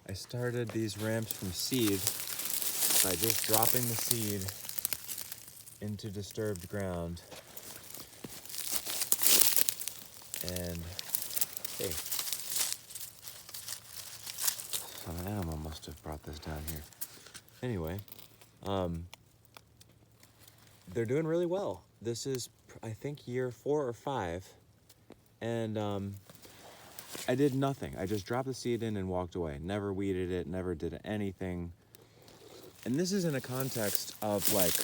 I started these ramps from seed by just dropping the seed into disturbed ground. And hey, some animal must have brought this down here. Anyway, they're doing really well. This is, I think, year 4 or 5, and I did nothing. I just dropped the seed in and walked away. Never weeded it, never did anything. And this is in a context of like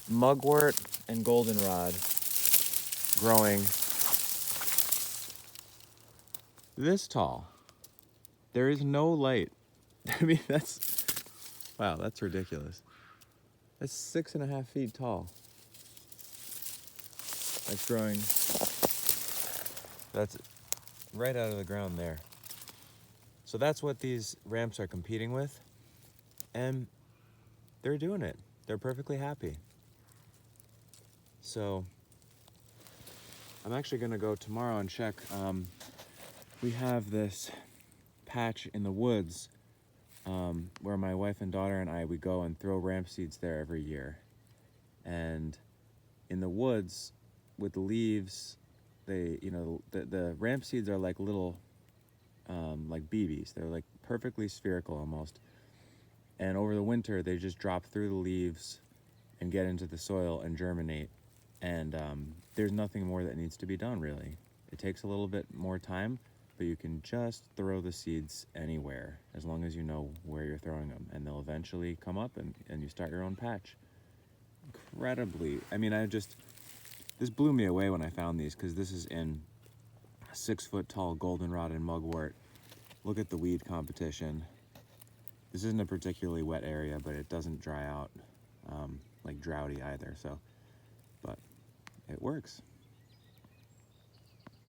mugwort and goldenrod growing this tall. There is no light. I mean, wow, that's ridiculous. That's 6.5 feet tall. That's growing, that's right out of the ground there. So that's what these ramps are competing with, and they're doing it. They're perfectly happy. So I'm actually gonna go tomorrow and check. We have this patch in the woods where my wife and daughter and I, we go and throw ramp seeds there every year. And in the woods with the leaves, the ramp seeds are like little, like BBs. They're like perfectly spherical almost. And over the winter, they just drop through the leaves and get into the soil and germinate. And there's nothing more that needs to be done, really. It takes a little bit more time, but you can just throw the seeds anywhere as long as you know where you're throwing them, and they'll eventually come up and you start your own patch. Incredibly, I mean, this blew me away when I found these, because this is in 6-foot tall goldenrod and mugwort. Look at the weed competition. This isn't a particularly wet area, but it doesn't dry out like droughty either, so, but it works.